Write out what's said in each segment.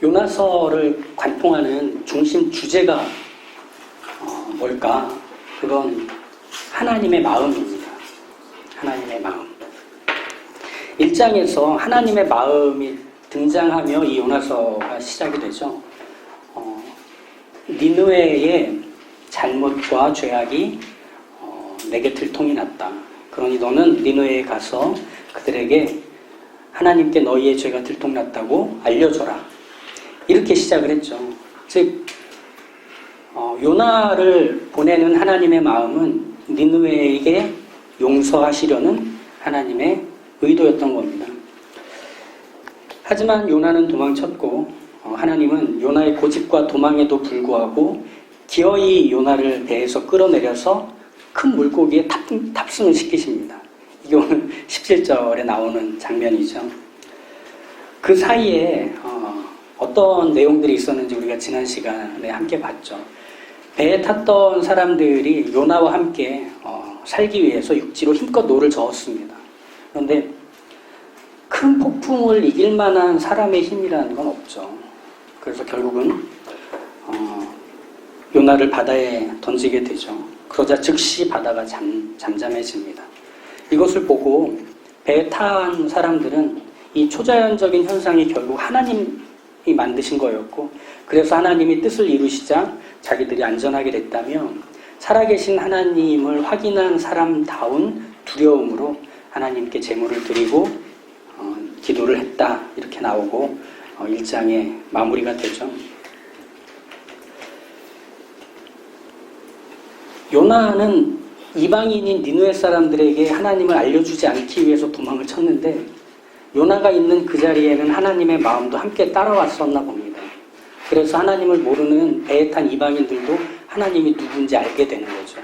요나서를 관통하는 중심 주제가 뭘까? 그건 하나님의 마음입니다. 하나님의 마음. 1장에서 하나님의 마음이 등장하며 이 요나서가 시작이 되죠. 니느웨의 잘못과 죄악이 내게 들통이 났다. 그러니 너는 니느웨에 가서 그들에게 하나님께 너희의 죄가 들통났다고 알려줘라. 이렇게 시작을 했죠. 즉 요나를 보내는 하나님의 마음은 니느웨에게 용서하시려는 하나님의 의도였던 겁니다. 하지만 요나는 도망쳤고 하나님은 요나의 고집과 도망에도 불구하고 기어이 요나를 배에서 끌어내려서 큰 물고기에 탑승을 시키십니다. 이게 오늘 17절에 나오는 장면이죠. 그 사이에 어떤 내용들이 있었는지 우리가 지난 시간에 함께 봤죠. 배에 탔던 사람들이 요나와 함께 살기 위해서 육지로 힘껏 노를 저었습니다. 그런데 큰 폭풍을 이길 만한 사람의 힘이라는 건 없죠. 그래서 결국은 요나를 바다에 던지게 되죠. 그러자 즉시 바다가 잠잠해집니다. 이것을 보고 배에 탄 사람들은 이 초자연적인 현상이 결국 하나님이 만드신 거였고, 그래서 하나님이 뜻을 이루시자 자기들이 안전하게 됐다며 살아계신 하나님을 확인한 사람다운 두려움으로 하나님께 제물을 드리고 기도를 했다. 이렇게 나오고 1장의 마무리가 되죠. 요나는 이방인인 니느웨 사람들에게 하나님을 알려주지 않기 위해서 도망을 쳤는데, 요나가 있는 그 자리에는 하나님의 마음도 함께 따라왔었나 봅니다. 그래서 하나님을 모르는 배에 탄 이방인들도 하나님이 누군지 알게 되는 거죠.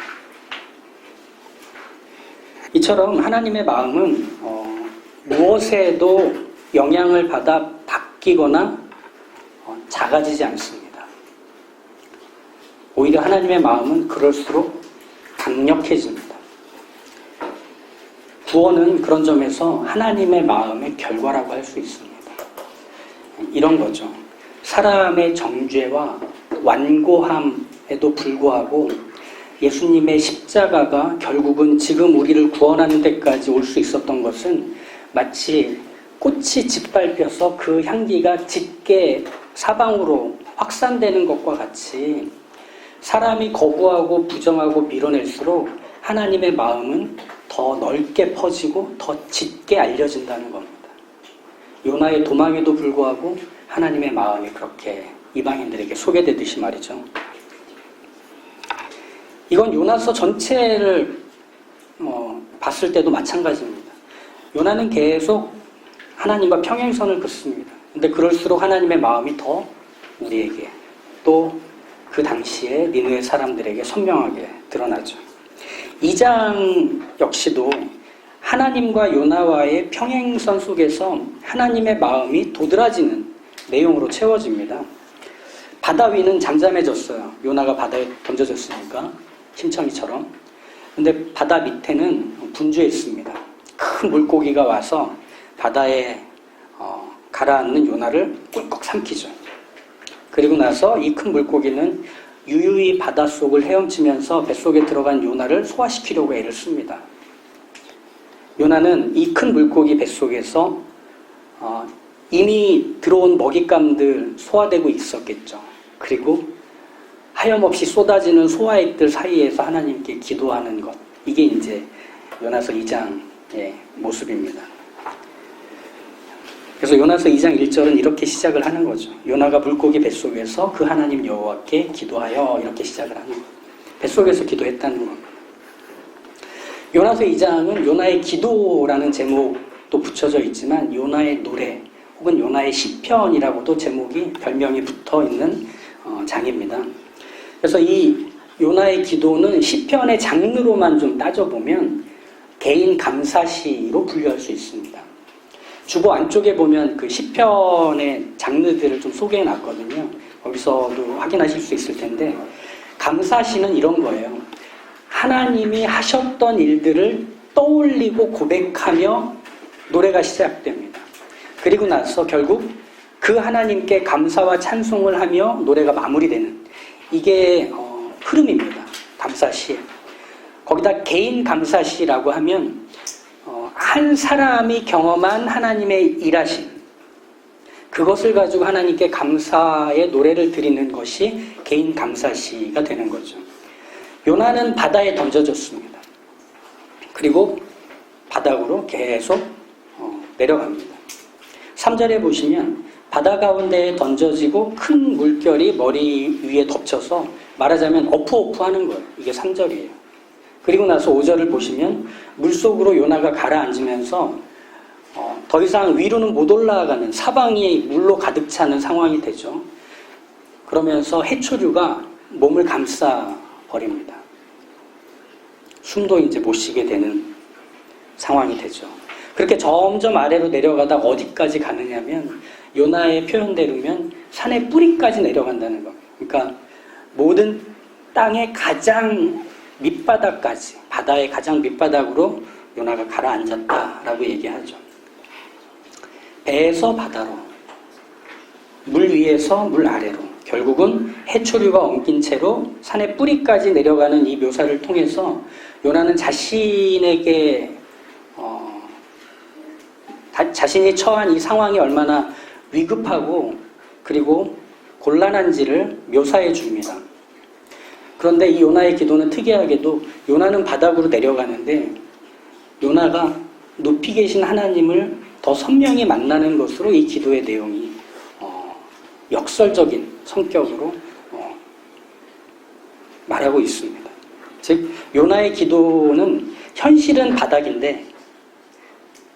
이처럼 하나님의 마음은 무엇에도 영향을 받아 바뀌거나 작아지지 않습니다. 오히려 하나님의 마음은 그럴수록 강력해집니다. 구원은 그런 점에서 하나님의 마음의 결과라고 할 수 있습니다. 이런 거죠. 사람의 정죄와 완고함에도 불구하고 예수님의 십자가가 결국은 지금 우리를 구원하는 데까지 올 수 있었던 것은 마치 꽃이 짓밟혀서 그 향기가 짙게 사방으로 확산되는 것과 같이 사람이 거부하고 부정하고 밀어낼수록 하나님의 마음은 더 넓게 퍼지고 더 짙게 알려진다는 겁니다. 요나의 도망에도 불구하고 하나님의 마음이 그렇게 이방인들에게 소개되듯이 말이죠. 이건 요나서 전체를 봤을 때도 마찬가지입니다. 요나는 계속 하나님과 평행선을 긋습니다. 근데 그럴수록 하나님의 마음이 더 우리에게 또 그 당시에 니느웨 사람들에게 선명하게 드러나죠. 2장 역시도 하나님과 요나와의 평행선 속에서 하나님의 마음이 도드라지는 내용으로 채워집니다. 바다 위는 잠잠해졌어요. 요나가 바다에 던져졌으니까 심청이처럼. 근데 바다 밑에는 분주했습니다. 큰 물고기가 와서 바다에 가라앉는 요나를 꿀꺽 삼키죠. 그리고 나서 이 큰 물고기는 유유히 바닷속을 헤엄치면서 뱃속에 들어간 요나를 소화시키려고 애를 씁니다. 요나는 이 큰 물고기 뱃속에서 이미 들어온 먹잇감들 소화되고 있었겠죠. 그리고 하염없이 쏟아지는 소화액들 사이에서 하나님께 기도하는 것. 이게 이제 요나서 2장의 모습입니다. 그래서 요나서 2장 1절은 이렇게 시작을 하는 거죠. 요나가 물고기 뱃속에서 그 하나님 여호와께 기도하여 이렇게 시작을 하는 거예요. 뱃속에서 기도했다는 겁니다. 요나서 2장은 요나의 기도라는 제목도 붙여져 있지만 요나의 노래 혹은 요나의 시편이라고도 제목이 별명이 붙어 있는 장입니다. 그래서 이 요나의 기도는 시편의 장르로만 좀 따져보면 개인 감사시로 분류할 수 있습니다. 주보 안쪽에 보면 그 시편의 장르들을 좀 소개해 놨거든요. 거기서도 확인하실 수 있을 텐데, 감사시는 이런 거예요. 하나님이 하셨던 일들을 떠올리고 고백하며 노래가 시작됩니다. 그리고 나서 결국 그 하나님께 감사와 찬송을 하며 노래가 마무리되는 이게 흐름입니다. 감사시. 거기다 개인 감사시라고 하면 한 사람이 경험한 하나님의 일하심, 그것을 가지고 하나님께 감사의 노래를 드리는 것이 개인 감사시가 되는 거죠. 요나는 바다에 던져졌습니다. 그리고 바닥으로 계속 내려갑니다. 3절에 보시면 바다 가운데에 던져지고 큰 물결이 머리 위에 덮쳐서 말하자면 어프어프 하는 거예요. 이게 3절이에요. 그리고 나서 5절을 보시면 물속으로 요나가 가라앉으면서 더 이상 위로는 못 올라가는, 사방이 물로 가득 차는 상황이 되죠. 그러면서 해초류가 몸을 감싸버립니다. 숨도 이제 못 쉬게 되는 상황이 되죠. 그렇게 점점 아래로 내려가다 어디까지 가느냐면 요나의 표현대로면 산의 뿌리까지 내려간다는 겁니다. 그러니까 모든 땅의 가장 밑바닥까지, 바다의 가장 밑바닥으로 요나가 가라앉았다라고 얘기하죠. 배에서 바다로, 물 위에서 물 아래로, 결국은 해초류가 엉킨 채로 산의 뿌리까지 내려가는 이 묘사를 통해서 요나는 자신에게 자신이 처한 이 상황이 얼마나 위급하고 그리고 곤란한지를 묘사해 줍니다. 그런데 이 요나의 기도는 특이하게도 요나는 바닥으로 내려가는데 요나가 높이 계신 하나님을 더 선명히 만나는 것으로 이 기도의 내용이 역설적인 성격으로 말하고 있습니다. 즉 요나의 기도는 현실은 바닥인데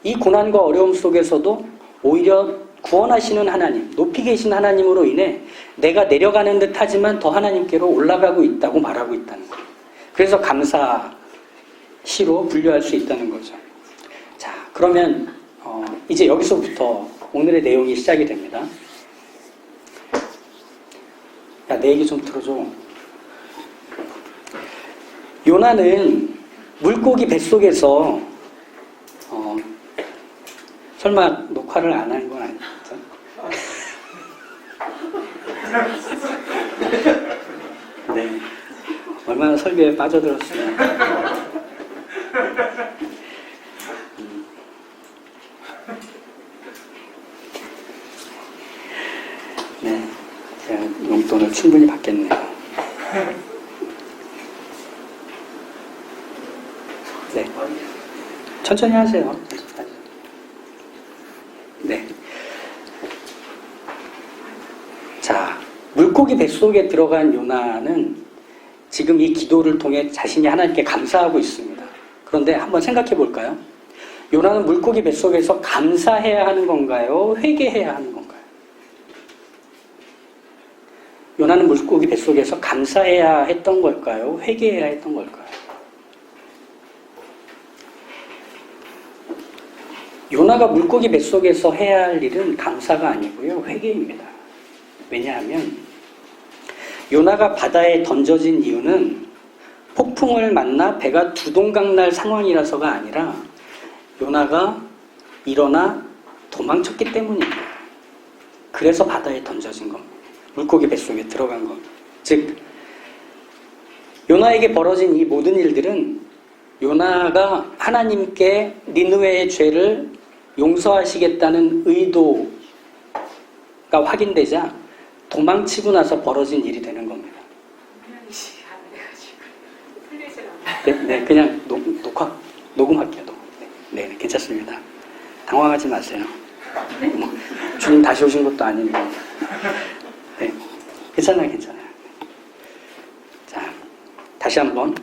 이 고난과 어려움 속에서도 오히려 구원하시는 하나님, 높이 계신 하나님으로 인해 내가 내려가는 듯 하지만 더 하나님께로 올라가고 있다고 말하고 있다는 거예요. 그래서 감사시로 분류할 수 있다는 거죠. 자, 그러면 이제 여기서부터 오늘의 내용이 시작이 됩니다. 야, 내 얘기 좀 들어줘. 요나는 물고기 뱃속에서 설마 녹화를 안 한 건 아니죠? 네. 얼마나 설교에 빠져들었어요. 네. 제가 용돈을 충분히 받겠네요. 네. 천천히 하세요. 네. 자, 물고기 뱃속에 들어간 요나는 지금 이 기도를 통해 자신이 하나님께 감사하고 있습니다. 그런데 한번 생각해 볼까요? 요나는 물고기 뱃속에서 감사해야 하는 건가요? 회개해야 하는 건가요? 요나는 물고기 뱃속에서 감사해야 했던 걸까요? 회개해야 했던 걸까요? 요나가 물고기 뱃속에서 해야 할 일은 감사가 아니고요, 회개입니다. 왜냐하면 요나가 바다에 던져진 이유는 폭풍을 만나 배가 두동강 날 상황이라서가 아니라 요나가 일어나 도망쳤기 때문입니다. 그래서 바다에 던져진 겁니다. 물고기 뱃속에 들어간 겁니다. 즉 요나에게 벌어진 이 모든 일들은 요나가 하나님께 니느웨의 죄를 용서하시겠다는 의도가 확인되자 도망치고 나서 벌어진 일이 되는 겁니다. 네, 그냥 녹음할게요. 네, 괜찮습니다. 당황하지 마세요. 뭐, 주님 다시 오신 것도 아닌데. 네, 괜찮아요. 자, 다시 한번.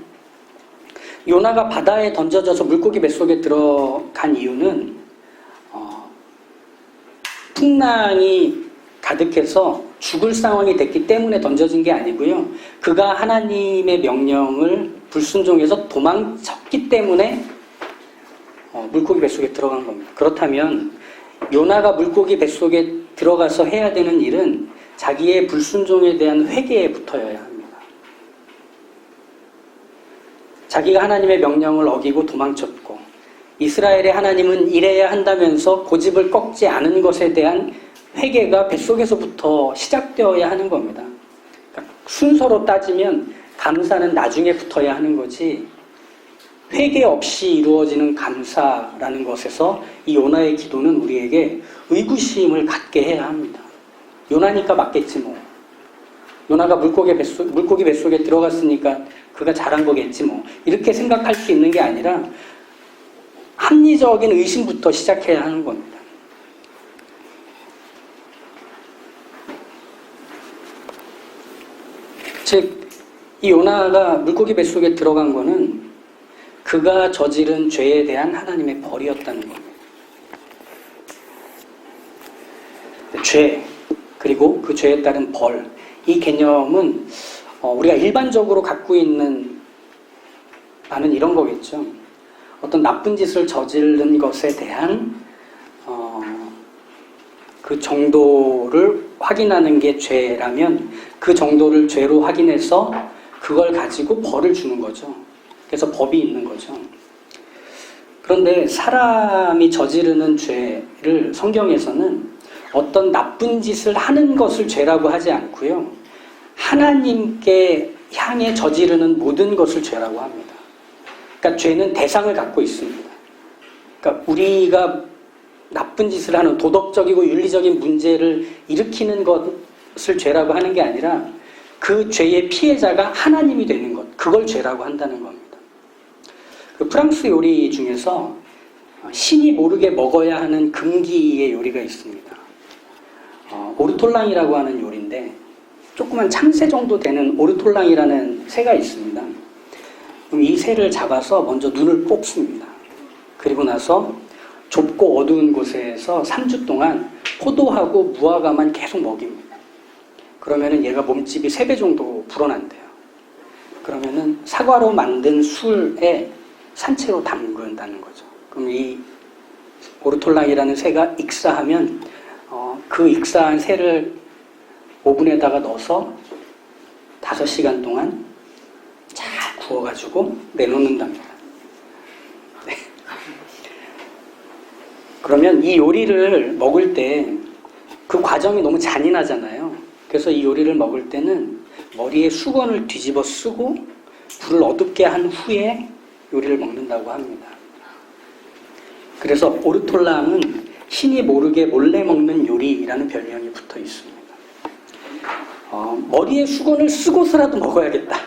요나가 바다에 던져져서 물고기 뱃속에 들어간 이유는 풍랑이 가득해서 죽을 상황이 됐기 때문에 던져진 게 아니고요. 그가 하나님의 명령을 불순종해서 도망쳤기 때문에 물고기 뱃속에 들어간 겁니다. 그렇다면 요나가 물고기 뱃속에 들어가서 해야 되는 일은 자기의 불순종에 대한 회개에 붙어야 합니다. 자기가 하나님의 명령을 어기고 도망쳤고 이스라엘의 하나님은 이래야 한다면서 고집을 꺾지 않은 것에 대한 회개가 뱃속에서부터 시작되어야 하는 겁니다. 그러니까 순서로 따지면 감사는 나중에 붙어야 하는 거지, 회개 없이 이루어지는 감사라는 것에서 이 요나의 기도는 우리에게 의구심을 갖게 해야 합니다. 요나니까 맞겠지 뭐. 요나가 물고기 뱃속에 들어갔으니까 그가 잘한 거겠지 뭐. 이렇게 생각할 수 있는 게 아니라 합리적인 의심부터 시작해야 하는 겁니다. 즉, 이 요나가 물고기 뱃속에 들어간 거는 그가 저지른 죄에 대한 하나님의 벌이었다는 겁니다. 죄, 그리고 그 죄에 따른 벌, 이 개념은 우리가 일반적으로 갖고 있는 바는 이런 거겠죠. 어떤 나쁜 짓을 저지른 것에 대한 그 정도를 확인하는 게 죄라면 그 정도를 죄로 확인해서 그걸 가지고 벌을 주는 거죠. 그래서 법이 있는 거죠. 그런데 사람이 저지르는 죄를 성경에서는 어떤 나쁜 짓을 하는 것을 죄라고 하지 않고요, 하나님께 향해 저지르는 모든 것을 죄라고 합니다. 그러니까 죄는 대상을 갖고 있습니다. 그러니까 우리가 나쁜 짓을 하는 도덕적이고 윤리적인 문제를 일으키는 것을 죄라고 하는 게 아니라 그 죄의 피해자가 하나님이 되는 것, 그걸 죄라고 한다는 겁니다. 그 프랑스 요리 중에서 신이 모르게 먹어야 하는 금기의 요리가 있습니다. 오르톨랑이라고 하는 요리인데, 조그만 참새 정도 되는 오르톨랑이라는 새가 있습니다. 그럼 이 새를 잡아서 먼저 눈을 뽑습니다. 그리고 나서 좁고 어두운 곳에서 3주 동안 포도하고 무화과만 계속 먹입니다. 그러면은 얘가 몸집이 3배 정도 불어난대요. 그러면은 사과로 만든 술에 산채로 담근다는 거죠. 그럼 이 오르톨랑이라는 새가 익사하면 그 익사한 새를 오븐에다가 넣어서 5시간 동안 잘 구워가지고 내놓는답니다. 네. 그러면 이 요리를 먹을 때 그 과정이 너무 잔인하잖아요. 그래서 이 요리를 먹을 때는 머리에 수건을 뒤집어 쓰고 불을 어둡게 한 후에 요리를 먹는다고 합니다. 그래서 오르톨랑은 신이 모르게 몰래 먹는 요리라는 별명이 붙어 있습니다. 머리에 수건을 쓰고서라도 먹어야겠다.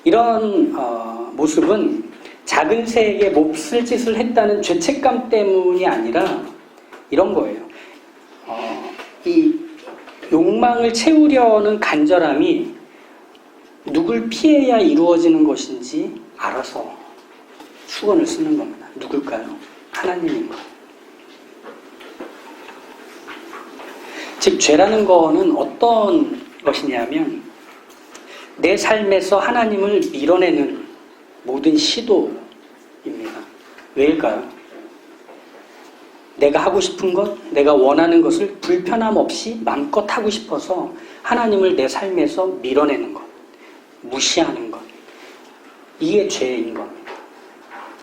이런 모습은 작은 새에게 몹쓸 짓을 했다는 죄책감 때문이 아니라 이런 거예요. 이 욕망을 채우려는 간절함이 누굴 피해야 이루어지는 것인지 알아서 수건을 쓰는 겁니다. 누굴까요? 하나님인 거예요. 즉, 죄라는 거는 어떤 것이냐면 내 삶에서 하나님을 밀어내는 모든 시도입니다. 왜일까요? 내가 하고 싶은 것, 내가 원하는 것을 불편함 없이 마음껏 하고 싶어서 하나님을 내 삶에서 밀어내는 것, 무시하는 것, 이게 죄인 겁니다.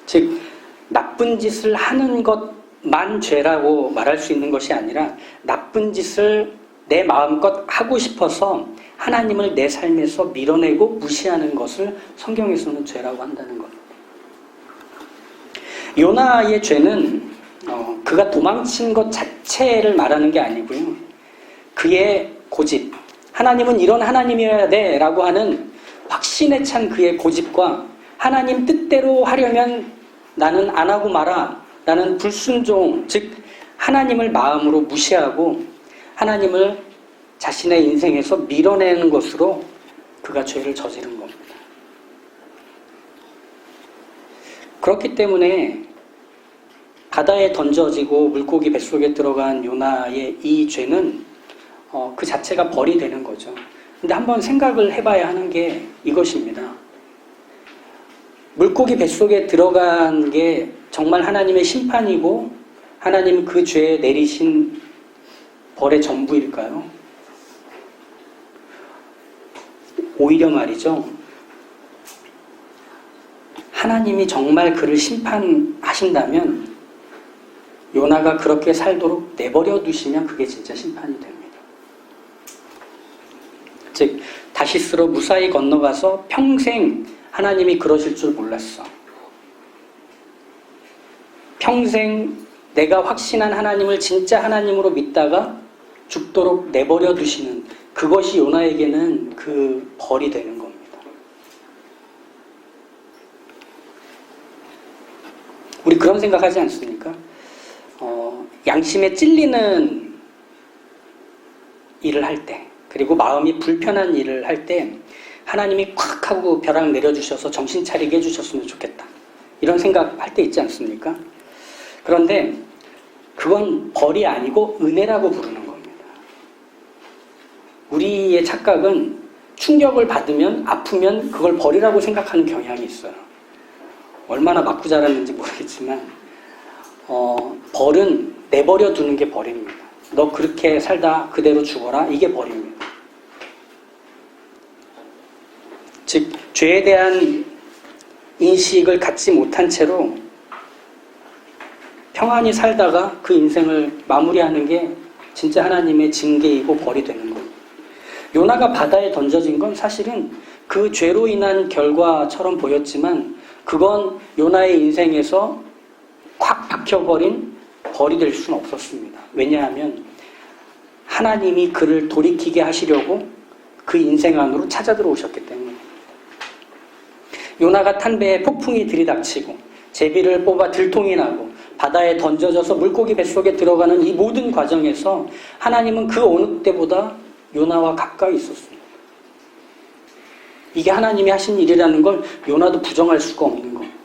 즉, 나쁜 짓을 하는 것만 죄라고 말할 수 있는 것이 아니라 나쁜 짓을 내 마음껏 하고 싶어서 하나님을 내 삶에서 밀어내고 무시하는 것을 성경에서는 죄라고 한다는 겁니다. 요나의 죄는 그가 도망친 것 자체를 말하는 게 아니고요, 그의 고집, 하나님은 이런 하나님이어야 돼 라고 하는 확신에 찬 그의 고집과 하나님 뜻대로 하려면 나는 안 하고 말아 라는 불순종, 즉 하나님을 마음으로 무시하고 하나님을 자신의 인생에서 밀어내는 것으로 그가 죄를 저지른 겁니다. 그렇기 때문에 바다에 던져지고 물고기 뱃속에 들어간 요나의 이 죄는 그 자체가 벌이 되는 거죠. 근데 한번 생각을 해봐야 하는 게 이것입니다. 물고기 뱃속에 들어간 게 정말 하나님의 심판이고 하나님 그 죄에 내리신 벌의 전부일까요? 오히려 말이죠. 하나님이 정말 그를 심판하신다면 요나가 그렇게 살도록 내버려 두시면 그게 진짜 심판이 됩니다. 즉 다시스로 무사히 건너가서 평생 하나님이 그러실 줄 몰랐어. 평생 내가 확신한 하나님을 진짜 하나님으로 믿다가 죽도록 내버려 두시는 그것이 요나에게는 그 벌이 되는 겁니다. 우리 그런 생각하지 않습니까? 양심에 찔리는 일을 할 때, 그리고 마음이 불편한 일을 할 때 하나님이 콱 하고 벼락 내려주셔서 정신 차리게 해주셨으면 좋겠다. 이런 생각할 때 있지 않습니까? 그런데 그건 벌이 아니고 은혜라고 부르는 겁니다. 우리의 착각은 충격을 받으면 아프면 그걸 벌이라고 생각하는 경향이 있어요. 얼마나 맞고 자랐는지 모르겠지만 벌은 내버려 두는 게 벌입니다. 너 그렇게 살다 그대로 죽어라. 이게 벌입니다. 즉 죄에 대한 인식을 갖지 못한 채로 평안히 살다가 그 인생을 마무리하는 게 진짜 하나님의 징계이고 벌이 되는 거예요. 요나가 바다에 던져진 건 사실은 그 죄로 인한 결과처럼 보였지만 그건 요나의 인생에서 콱 박혀버린 벌이 될 수는 없었습니다. 왜냐하면 하나님이 그를 돌이키게 하시려고 그 인생 안으로 찾아 들어오셨기 때문에. 요나가 탄 배에 폭풍이 들이닥치고 제비를 뽑아 들통이 나고 바다에 던져져서 물고기 뱃속에 들어가는 이 모든 과정에서 하나님은 그 어느 때보다 요나와 가까이 있었습니다. 이게 하나님이 하신 일이라는 걸 요나도 부정할 수가 없는 겁니다.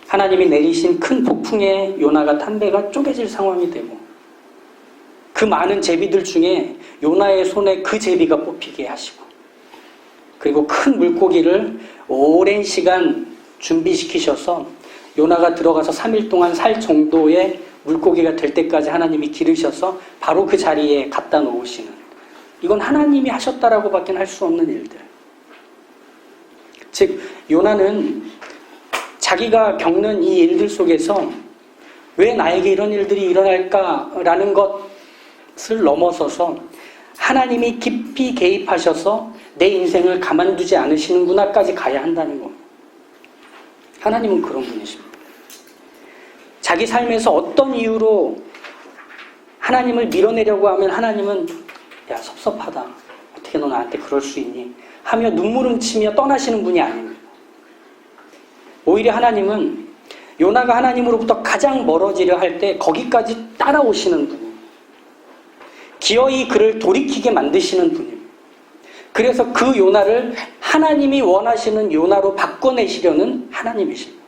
하나님이 내리신 큰 폭풍에 요나가 탄 배가 쪼개질 상황이 되고 그 많은 제비들 중에 요나의 손에 그 제비가 뽑히게 하시고 그리고 큰 물고기를 오랜 시간 준비시키셔서 요나가 들어가서 3일 동안 살 정도의 물고기가 될 때까지 하나님이 기르셔서 바로 그 자리에 갖다 놓으시는, 이건 하나님이 하셨다라고 밖에 할 수 없는 일들. 즉 요나는 자기가 겪는 이 일들 속에서 왜 나에게 이런 일들이 일어날까라는 것을 넘어서서 하나님이 깊이 개입하셔서 내 인생을 가만두지 않으시는구나까지 가야 한다는 겁니다. 하나님은 그런 분이십니다. 자기 삶에서 어떤 이유로 하나님을 밀어내려고 하면 하나님은 야 섭섭하다. 어떻게 너 나한테 그럴 수 있니? 하며 눈물 훔치며 떠나시는 분이 아닙니다. 오히려 하나님은 요나가 하나님으로부터 가장 멀어지려 할 때 거기까지 따라오시는 분입니다. 기어이 그를 돌이키게 만드시는 분입니다. 그래서 그 요나를 하나님이 원하시는 요나로 바꿔내시려는 하나님이십니다.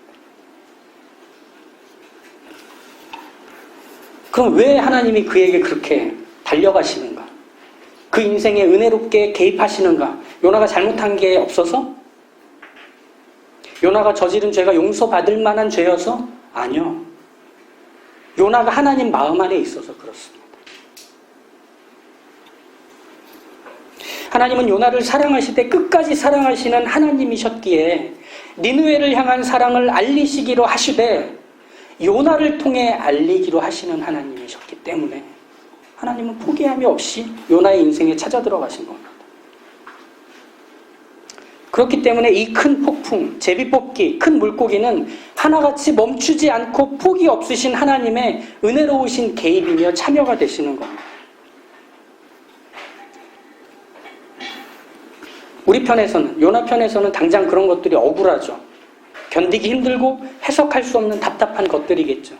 그럼 왜 하나님이 그에게 그렇게 달려가시는가? 그 인생에 은혜롭게 개입하시는가? 요나가 잘못한 게 없어서? 요나가 저지른 죄가 용서받을 만한 죄여서? 아니요. 요나가 하나님 마음 안에 있어서 그렇습니다. 하나님은 요나를 사랑하실 때 끝까지 사랑하시는 하나님이셨기에 니느웨를 향한 사랑을 알리시기로 하시되 요나를 통해 알리기로 하시는 하나님이셨기 때문에 하나님은 포기함이 없이 요나의 인생에 찾아 들어가신 겁니다. 그렇기 때문에 이 큰 폭풍, 제비뽑기, 큰 물고기는 하나같이 멈추지 않고 포기 없으신 하나님의 은혜로우신 개입이며 참여가 되시는 겁니다. 우리 편에서는, 요나 편에서는 당장 그런 것들이 억울하죠. 견디기 힘들고 해석할 수 없는 답답한 것들이겠죠.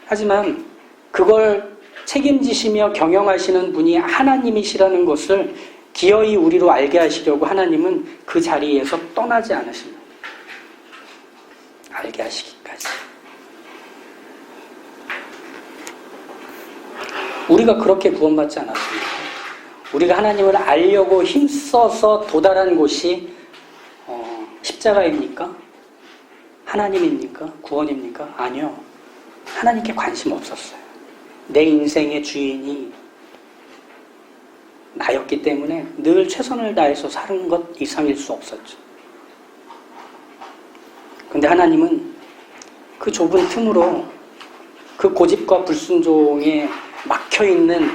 하지만 그걸 책임지시며 경영하시는 분이 하나님이시라는 것을 기어이 우리로 알게 하시려고 하나님은 그 자리에서 떠나지 않으십니다. 알게 하시기까지. 우리가 그렇게 구원받지 않았습니다. 우리가 하나님을 알려고 힘써서 도달한 곳이 십자가입니까? 하나님입니까? 구원입니까? 아니요. 하나님께 관심 없었어요. 내 인생의 주인이 나였기 때문에 늘 최선을 다해서 사는 것 이상일 수 없었죠. 그런데 하나님은 그 좁은 틈으로 그 고집과 불순종에 막혀있는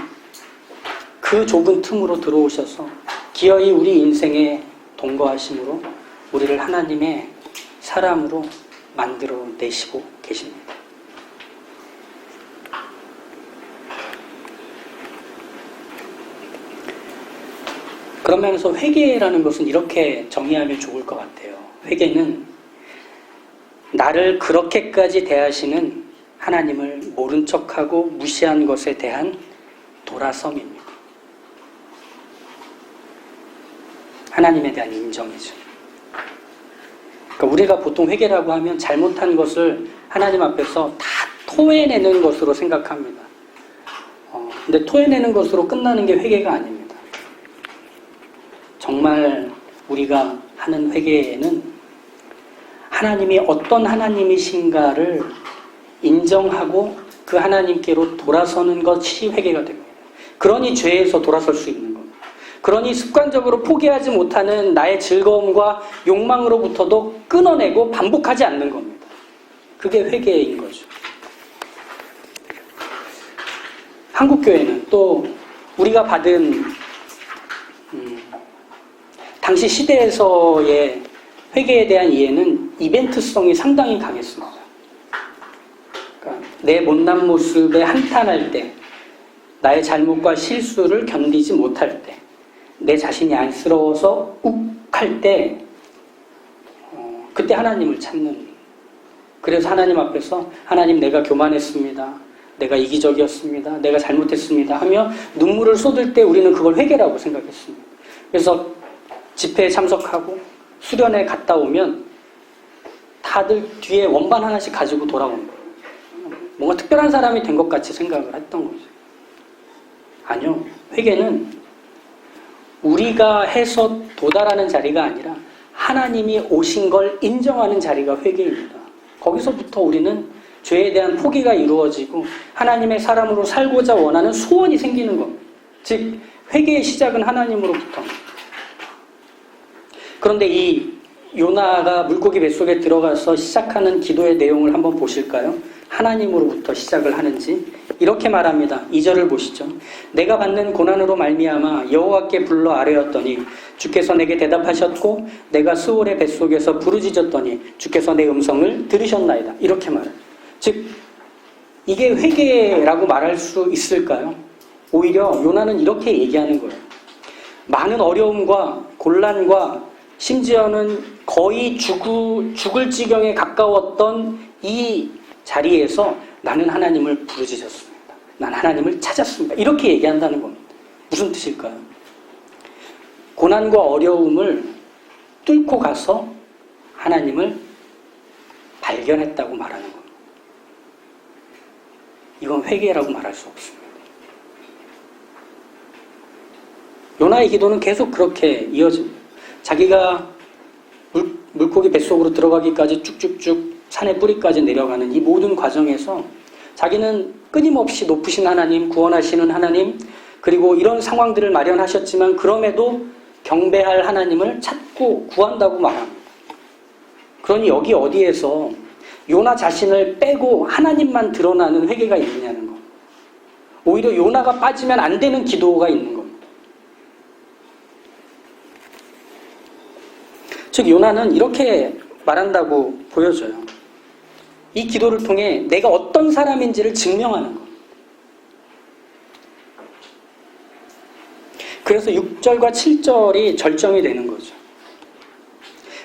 그 좁은 틈으로 들어오셔서 기어이 우리 인생에 동거하심으로 우리를 하나님의 사람으로 만들어내시고 계십니다. 그런 면에서 회개라는 것은 이렇게 정의하면 좋을 것 같아요. 회개는 나를 그렇게까지 대하시는 하나님을 모른 척하고 무시한 것에 대한 돌아섬입니다. 하나님에 대한 인정이죠. 그러니까 우리가 보통 회개라고 하면 잘못한 것을 하나님 앞에서 다 토해내는 것으로 생각합니다. 근데 토해내는 것으로 끝나는 게 회개가 아닙니다. 정말 우리가 하는 회개는 하나님이 어떤 하나님이신가를 인정하고 그 하나님께로 돌아서는 것이 회개가 됩니다. 그러니 죄에서 돌아설 수 있는 겁니다. 그러니 습관적으로 포기하지 못하는 나의 즐거움과 욕망으로부터도 끊어내고 반복하지 않는 겁니다. 그게 회개인 거죠. 한국교회는 또 우리가 받은 당시 시대에서의 회개에 대한 이해는 이벤트성이 상당히 강했습니다. 그러니까 내 못난 모습에 한탄할 때, 나의 잘못과 실수를 견디지 못할 때, 내 자신이 안쓰러워서 욱할 때, 그때 하나님을 찾는. 그래서 하나님 앞에서 하나님 내가 교만했습니다. 내가 이기적이었습니다. 내가 잘못했습니다. 하며 눈물을 쏟을 때 우리는 그걸 회개라고 생각했습니다. 그래서 집회에 참석하고 수련회 갔다 오면 다들 뒤에 원반 하나씩 가지고 돌아오는 거예요. 뭔가 특별한 사람이 된 것 같이 생각을 했던 거죠. 아니요. 회개는 우리가 해서 도달하는 자리가 아니라 하나님이 오신 걸 인정하는 자리가 회개입니다. 거기서부터 우리는 죄에 대한 포기가 이루어지고 하나님의 사람으로 살고자 원하는 소원이 생기는 겁니다. 즉 회개의 시작은 하나님으로부터. 그런데 이 요나가 물고기 뱃속에 들어가서 시작하는 기도의 내용을 한번 보실까요? 하나님으로부터 시작을 하는지 이렇게 말합니다. 2절을 보시죠. 내가 받는 고난으로 말미암아 여호와께 불러 아뢰었더니 주께서 내게 대답하셨고 내가 스올의 뱃속에서 부르짖었더니 주께서 내 음성을 들으셨나이다. 이렇게 말해요. 즉 이게 회개라고 말할 수 있을까요? 오히려 요나는 이렇게 얘기하는 거예요. 많은 어려움과 곤란과 심지어는 거의 죽을 지경에 가까웠던 이 자리에서 나는 하나님을 부르짖었습니다. 난 하나님을 찾았습니다. 이렇게 얘기한다는 겁니다. 무슨 뜻일까요? 고난과 어려움을 뚫고 가서 하나님을 발견했다고 말하는 겁니다. 이건 회개라고 말할 수 없습니다. 요나의 기도는 계속 그렇게 이어집니다. 자기가 물고기 뱃속으로 들어가기까지 쭉쭉쭉 산의 뿌리까지 내려가는 이 모든 과정에서 자기는 끊임없이 높으신 하나님, 구원하시는 하나님, 그리고 이런 상황들을 마련하셨지만 그럼에도 경배할 하나님을 찾고 구한다고 말합니다. 그러니 여기 어디에서 요나 자신을 빼고 하나님만 드러나는 회개가 있느냐는 거. 오히려 요나가 빠지면 안 되는 기도가 있는 겁니다. 즉 요나는 이렇게 말한다고 보여져요. 이 기도를 통해 내가 어떤 사람인지를 증명하는 것. 그래서 6절과 7절이 절정이 되는 거죠.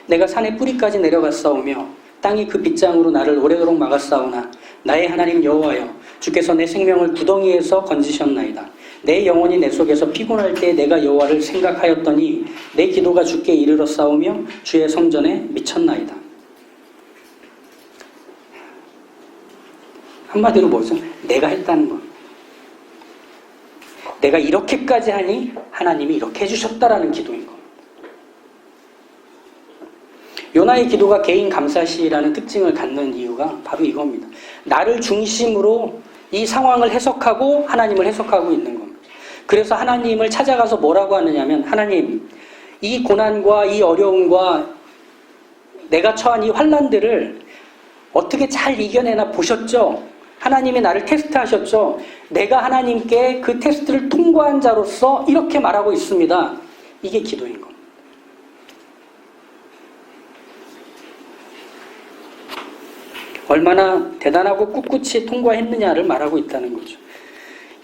내가 산의 뿌리까지 내려갔사오며 땅이 그 빗장으로 나를 오래도록 막았사오나 나의 하나님 여호와여 주께서 내 생명을 구덩이에서 건지셨나이다. 내 영혼이 내 속에서 피곤할 때 내가 여호와를 생각하였더니 내 기도가 주께 이르렀사오며 주의 성전에 미쳤나이다. 한마디로 뭐죠? 내가 했다는 것. 내가 이렇게까지 하니 하나님이 이렇게 해주셨다라는 기도인 겁니다. 요나의 기도가 개인 감사시라는 특징을 갖는 이유가 바로 이겁니다. 나를 중심으로 이 상황을 해석하고 하나님을 해석하고 있는 겁니다. 그래서 하나님을 찾아가서 뭐라고 하느냐면 하나님, 이 고난과 이 어려움과 내가 처한 이 환난들을 어떻게 잘 이겨내나 보셨죠? 하나님이 나를 테스트하셨죠? 내가 하나님께 그 테스트를 통과한 자로서 이렇게 말하고 있습니다. 이게 기도인 겁니다. 얼마나 대단하고 꿋꿋이 통과했느냐를 말하고 있다는 거죠.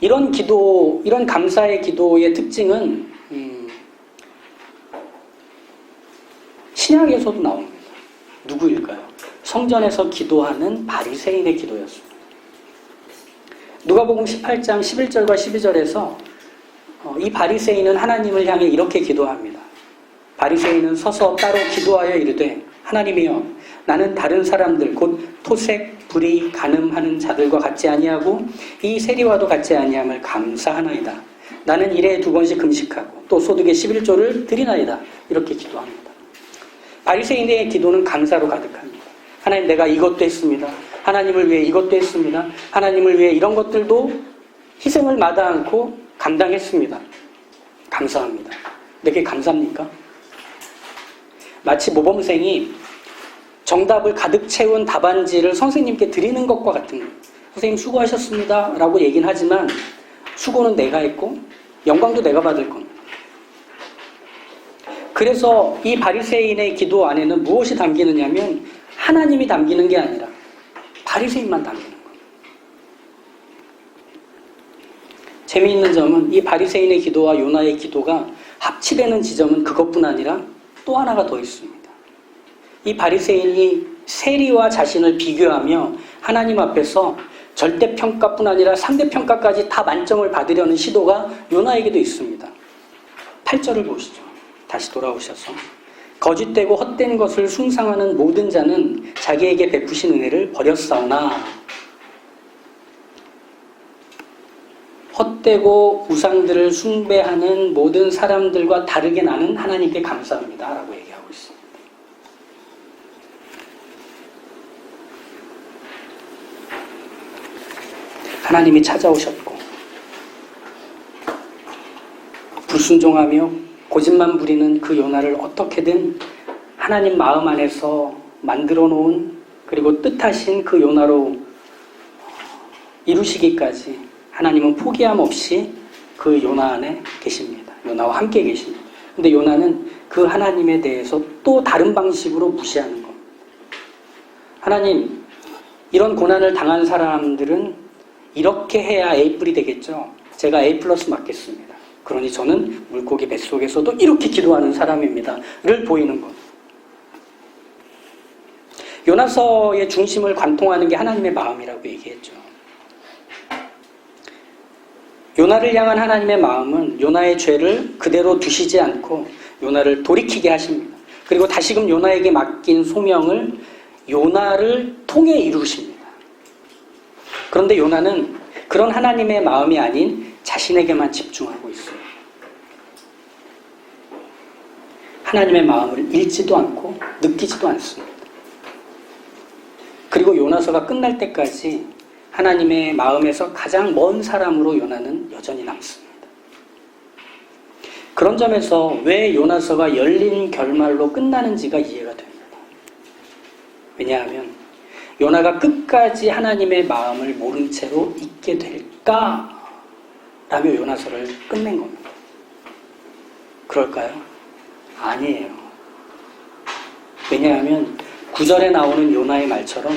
이런 기도, 이런 감사의 기도의 특징은 신약에서도 나옵니다. 누구일까요? 성전에서 기도하는 바리새인의 기도였습니다. 누가복음 18장 11절과 12절에서 이 바리새인은 하나님을 향해 이렇게 기도합니다. 바리새인은 서서 따로 기도하여 이르되 하나님이여 나는 다른 사람들 곧 토색, 불의, 간음하는 자들과 같지 아니하고 이 세리와도 같지 아니함을 감사하나이다. 나는 일에 2번씩 금식하고 또 소득의 11조를 드리나이다. 이렇게 기도합니다. 바리새인의 기도는 감사로 가득합니다. 하나님 내가 이것도 했습니다. 하나님을 위해 이것도 했습니다. 하나님을 위해 이런 것들도 희생을 마다 않고 감당했습니다. 감사합니다. 근데 그게 감사합니까? 마치 모범생이 정답을 가득 채운 답안지를 선생님께 드리는 것과 같은 거예요. 선생님 수고하셨습니다 라고 얘기는 하지만 수고는 내가 했고 영광도 내가 받을 겁니다. 그래서 이 바리새인의 기도 안에는 무엇이 담기느냐면 하나님이 담기는 게 아니라 바리새인만 담기는 거예요. 재미있는 점은 이 바리새인의 기도와 요나의 기도가 합치되는 지점은 그것뿐 아니라 또 하나가 더 있습니다. 이 바리새인이 세리와 자신을 비교하며 하나님 앞에서 절대평가뿐 아니라 상대평가까지 다 만점을 받으려는 시도가 요나에게도 있습니다. 8절을 보시죠. 다시 돌아오셔서 거짓되고 헛된 것을 숭상하는 모든 자는 자기에게 베푸신 은혜를 버렸사오나 헛되고 우상들을 숭배하는 모든 사람들과 다르게 나는 하나님께 감사합니다 라고 얘기하고 있습니다. 하나님이 찾아오셨고 불순종하며 고집만 부리는 그 요나를 어떻게든 하나님 마음 안에서 만들어 놓은 그리고 뜻하신 그 요나로 이루시기까지 하나님은 포기함 없이 그 요나 안에 계십니다. 요나와 함께 계십니다. 근데 요나는 그 하나님에 대해서 또 다른 방식으로 무시하는 겁니다. 하나님, 이런 고난을 당한 사람들은 이렇게 해야 A뿔이 되겠죠. 제가 A 플러스 맞겠습니다. 그러니 저는 물고기 뱃속에서도 이렇게 기도하는 사람입니다. 를 보이는 것. 요나서의 중심을 관통하는 게 하나님의 마음이라고 얘기했죠. 요나를 향한 하나님의 마음은 요나의 죄를 그대로 두시지 않고 요나를 돌이키게 하십니다. 그리고 다시금 요나에게 맡긴 소명을 요나를 통해 이루십니다. 그런데 요나는 그런 하나님의 마음이 아닌 자신에게만 집중하고 있어요. 하나님의 마음을 읽지도 않고 느끼지도 않습니다. 그리고 요나서가 끝날 때까지 하나님의 마음에서 가장 먼 사람으로 요나는 여전히 남습니다. 그런 점에서 왜 요나서가 열린 결말로 끝나는지가 이해가 됩니다. 왜냐하면 요나가 끝까지 하나님의 마음을 모른 채로 있게 될까? 라며 요나서를 끝낸 겁니다. 그럴까요? 아니에요. 왜냐하면 9절에 나오는 요나의 말처럼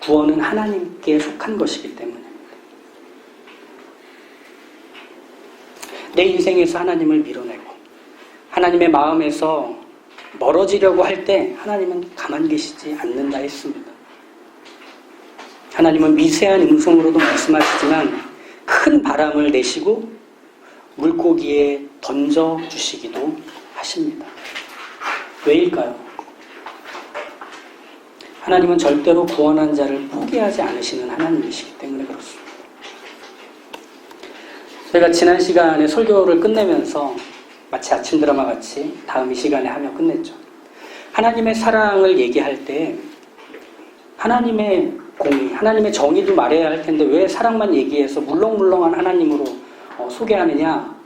구원은 하나님께 속한 것이기 때문입니다. 내 인생에서 하나님을 밀어내고 하나님의 마음에서 멀어지려고 할 때 하나님은 가만 계시지 않는다 했습니다. 하나님은 미세한 음성으로도 말씀하시지만 큰 바람을 내시고 물고기에 던져주시기도 하십니다. 왜일까요? 하나님은 절대로 구원한 자를 포기하지 않으시는 하나님이시기 때문에 그렇습니다. 저희가 지난 시간에 설교를 끝내면서 마치 아침 드라마 같이 다음 이 시간에 하며 끝냈죠. 하나님의 사랑을 얘기할 때 하나님의 공의, 하나님의 정의도 말해야 할 텐데 왜 사랑만 얘기해서 물렁물렁한 하나님으로 소개하느냐.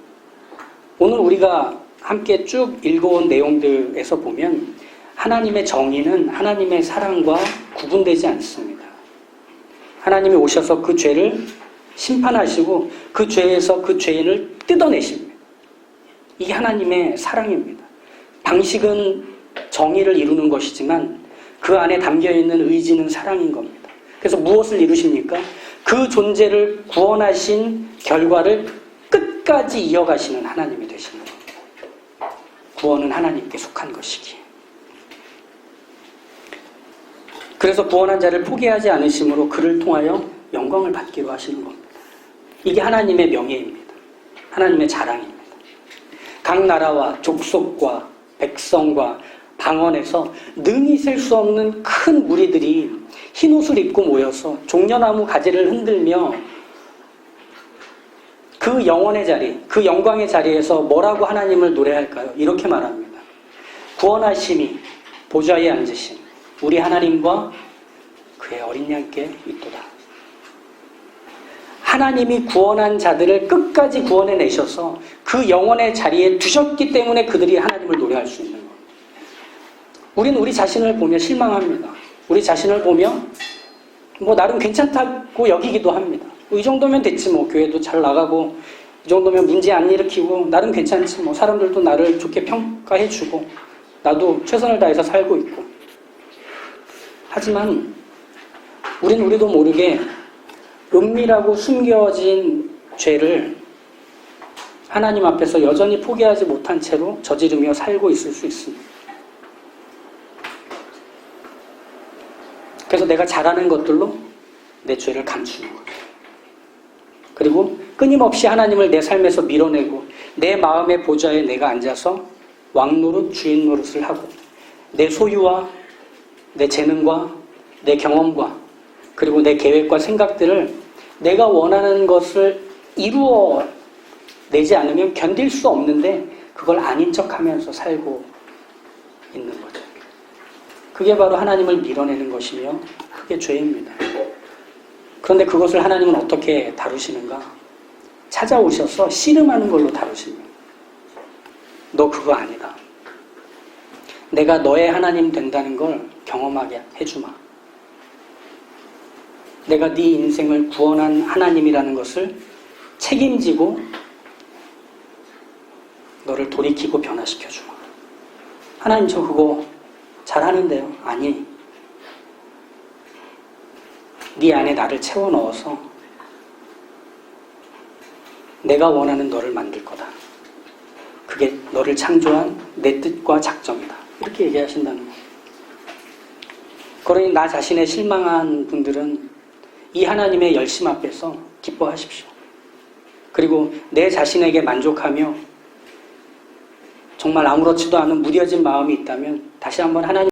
오늘 우리가 함께 쭉 읽어온 내용들에서 보면 하나님의 정의는 하나님의 사랑과 구분되지 않습니다. 하나님이 오셔서 그 죄를 심판하시고 그 죄에서 그 죄인을 뜯어내십니다. 이게 하나님의 사랑입니다. 방식은 정의를 이루는 것이지만 그 안에 담겨있는 의지는 사랑인 겁니다. 그래서 무엇을 이루십니까? 그 존재를 구원하신 결과를 끝까지 이어가시는 하나님이 되시는 겁니다. 구원은 하나님께 속한 것이기에. 그래서 구원한 자를 포기하지 않으심으로 그를 통하여 영광을 받기로 하시는 겁니다. 이게 하나님의 명예입니다. 하나님의 자랑입니다. 각 나라와 족속과 백성과 방언에서 능히 셀 수 없는 큰 무리들이 흰 옷을 입고 모여서 종려나무 가지를 흔들며 그 영원의 자리, 그 영광의 자리에서 뭐라고 하나님을 노래할까요? 이렇게 말합니다. 구원하심이 보좌에 앉으신 우리 하나님과 그의 어린 양께 있도다. 하나님이 구원한 자들을 끝까지 구원해내셔서 그 영원의 자리에 두셨기 때문에 그들이 하나님을 노래할 수 있는 겁니다. 우리는 우리 자신을 보며 실망합니다. 우리 자신을 보며 나름 괜찮다고 여기기도 합니다. 이 정도면 됐지 교회도 잘 나가고 이 정도면 문제 안 일으키고 나름 괜찮지 사람들도 나를 좋게 평가해주고 나도 최선을 다해서 살고 있고. 하지만 우리도 모르게 은밀하고 숨겨진 죄를 하나님 앞에서 여전히 포기하지 못한 채로 저지르며 살고 있을 수 있습니다. 그래서 내가 잘하는 것들로 내 죄를 감추는 거예요. 그리고 끊임없이 하나님을 내 삶에서 밀어내고 내 마음의 보좌에 내가 앉아서 왕노릇 주인 노릇을 하고 내 소유와 내 재능과 내 경험과 그리고 내 계획과 생각들을 내가 원하는 것을 이루어내지 않으면 견딜 수 없는데 그걸 아닌 척하면서 살고 있는 거죠. 그게 바로 하나님을 밀어내는 것이며 그게 죄입니다. 그런데 그것을 하나님은 어떻게 다루시는가? 찾아오셔서 씨름하는 걸로 다루십니다. 너 그거 아니다. 내가 너의 하나님 된다는 걸 경험하게 해주마. 내가 네 인생을 구원한 하나님이라는 것을 책임지고 너를 돌이키고 변화시켜주마. 하나님 저 그거 잘하는데요. 아니. 네 안에 나를 채워 넣어서 내가 원하는 너를 만들 거다. 그게 너를 창조한 내 뜻과 작정이다. 이렇게 얘기하신다는 거예요. 그러니 나 자신에 실망한 분들은 이 하나님의 열심 앞에서 기뻐하십시오. 그리고 내 자신에게 만족하며 정말 아무렇지도 않은 무뎌진 마음이 있다면 다시 한번 하나님